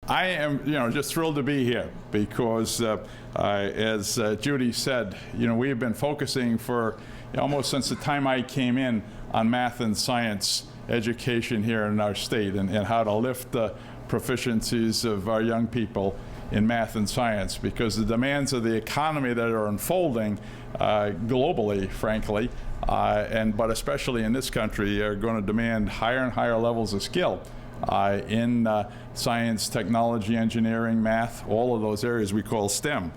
I am, just thrilled to be here because, as Judy said, we have been focusing for almost since the time I came in on math and science education here in our state and how to lift the proficiencies of our young people in math and science, because the demands of the economy that are unfolding globally, frankly, but especially in this country, are going to demand higher and higher levels of skill in science, technology, engineering, math, all of those areas we call STEM.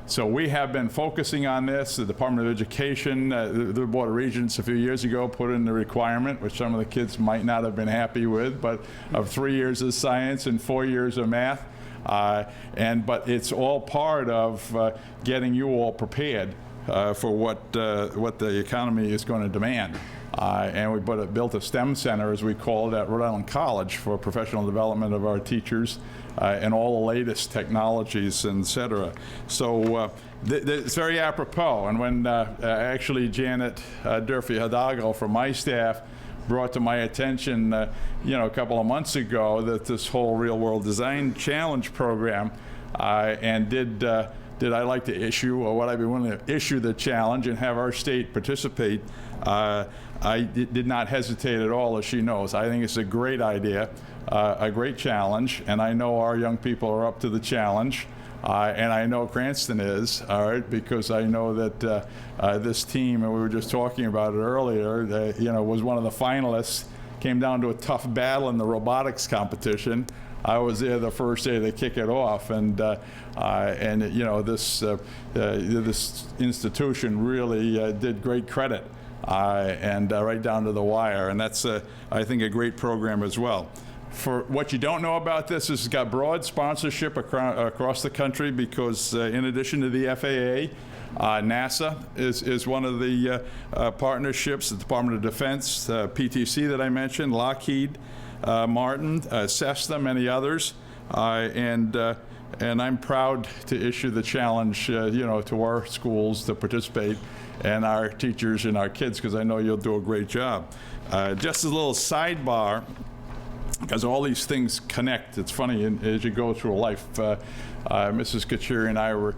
So we have been focusing on this. The Department of Education, the Board of Regents a few years ago put in the requirement, which some of the kids might not have been happy with, but of 3 years of science and 4 years of math. But it's all part of getting you all prepared for what the economy is going to demand. And we built a STEM center, as we call it, at Rhode Island College for professional development of our teachers and all the latest technologies, et cetera. So it's very apropos. And when actually Janet Durfee-Hidalgo from my staff brought to my attention, a couple of months ago that this whole Real World Design Challenge program, and did I like to issue, or would I be willing to issue the challenge and have our state participate? I did not hesitate at all, as she knows. I think it's a great idea, a great challenge, and I know our young people are up to the challenge. And I know Cranston is, all right, because I know that this team, and we were just talking about it earlier, was one of the finalists, came down to a tough battle in the robotics competition. I was there the first day to kick it off, and this institution really did great credit, and right down to the wire, and that's, I think, a great program as well. For what you don't know about this, it's got broad sponsorship across the country because in addition to the FAA, NASA is one of the partnerships, the Department of Defense, PTC that I mentioned, Lockheed Martin, Cessna, many others, and I'm proud to issue the challenge, to our schools to participate, and our teachers and our kids, because I know you'll do a great job. Just as a little sidebar, because all these things connect. It's funny, as you go through life. Mrs. Carcieri and I were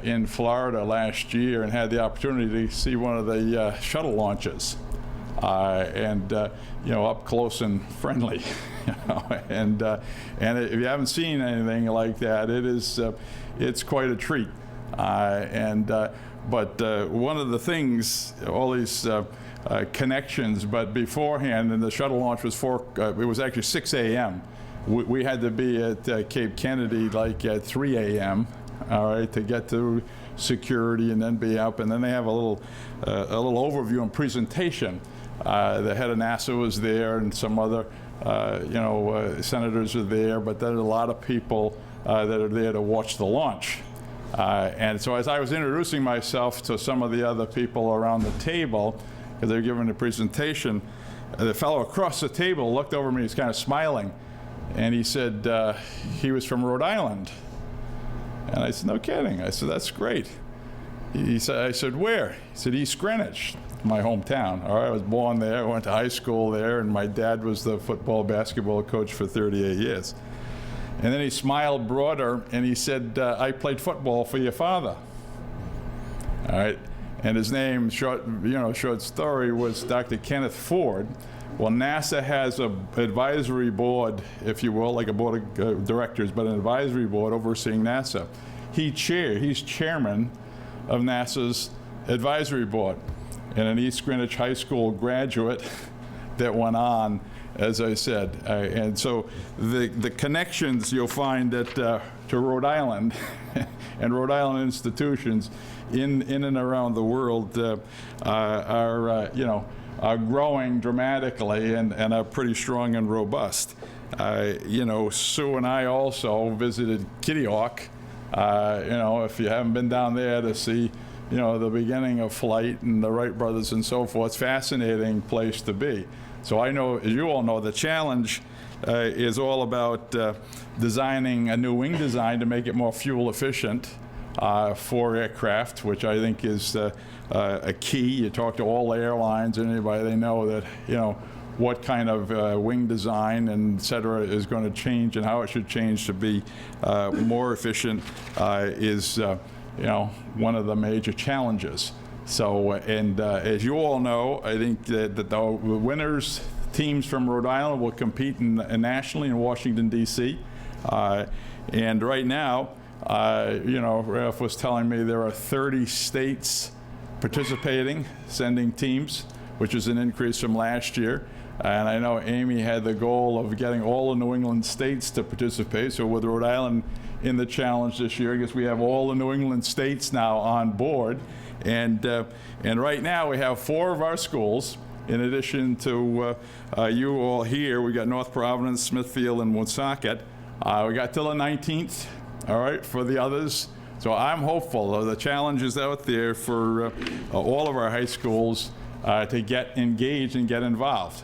in Florida last year and had the opportunity to see one of the shuttle launches, and up close and friendly. And if you haven't seen anything like that, it's quite a treat. But one of the things, all these connections, but beforehand, and the shuttle launch was it was actually 6 a.m. We had to be at Cape Kennedy like at 3 a.m. all right, to get to security and then be up, and then they have a little overview and presentation. The head of NASA was there, and some other senators are there, but there are a lot of people that are there to watch the launch. And so as I was introducing myself to some of the other people around the table, because they were giving a presentation, the fellow across the table looked over me, he's kind of smiling, and he said he was from Rhode Island. And I said, no kidding. I said, that's great. I said, where? He said, East Greenwich, my hometown. All right, I was born there, I went to high school there, and my dad was the football, basketball coach for 38 years. And then he smiled broader, and he said, I played football for your father. All right, and his name, short story, was Dr. Kenneth Ford. Well, NASA has an advisory board, if you will, like a board of directors, but an advisory board overseeing NASA. He's chairman of NASA's advisory board, and an East Greenwich High School graduate that went on, as I said. And so the connections you'll find that to Rhode Island and Rhode Island institutions in and around the world are growing dramatically and are pretty strong and robust. Sue and I also visited Kitty Hawk. If you haven't been down there to see, the beginning of flight and the Wright brothers and so forth, it's a fascinating place to be. So I know, as you all know, the challenge is all about designing a new wing design to make it more fuel efficient for aircraft, which I think is a key. You talk to all the airlines and anybody, they know that, what kind of wing design and et cetera is going to change and how it should change to be more efficient is one of the major challenges. So, and as you all know, I think that the winners teams from Rhode Island will compete nationally in Washington, D.C. And right now, Ralph was telling me there are 30 states participating, sending teams, which is an increase from last year. And I know Amy had the goal of getting all the New England states to participate. So with Rhode Island in the challenge this year, I guess we have all the New England states now on board. And right now we have 4 of our schools. In addition to you all here, we got North Providence, Smithfield, and Woonsocket. We got till the 19th, all right, for the others. So I'm hopeful. The challenge is out there for all of our high schools to get engaged and get involved,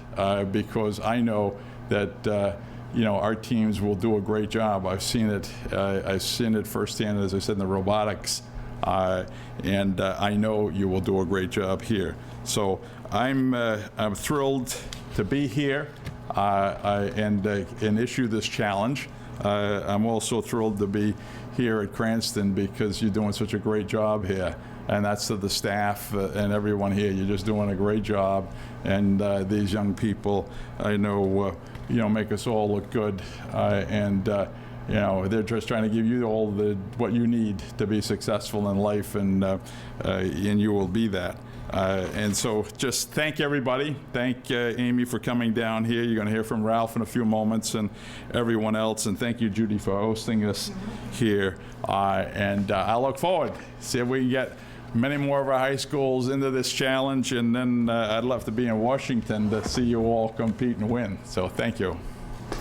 because I know that our teams will do a great job. I've seen it. I've seen it firsthand, as I said, in the robotics, and I know you will do a great job here. So I'm thrilled to be here and issue this challenge. I'm also thrilled to be here at Cranston because you're doing such a great job here. And that's to the staff and everyone here. You're just doing a great job. And these young people, I know, make us all look good. They're just trying to give you all what you need to be successful in life, and you will be that. And so just thank everybody. Thank Amy for coming down here. You're going to hear from Ralph in a few moments and everyone else. And thank you, Judy, for hosting us here. And I look forward to see if we can get many more of our high schools into this challenge. And then I'd love to be in Washington to see you all compete and win. So thank you.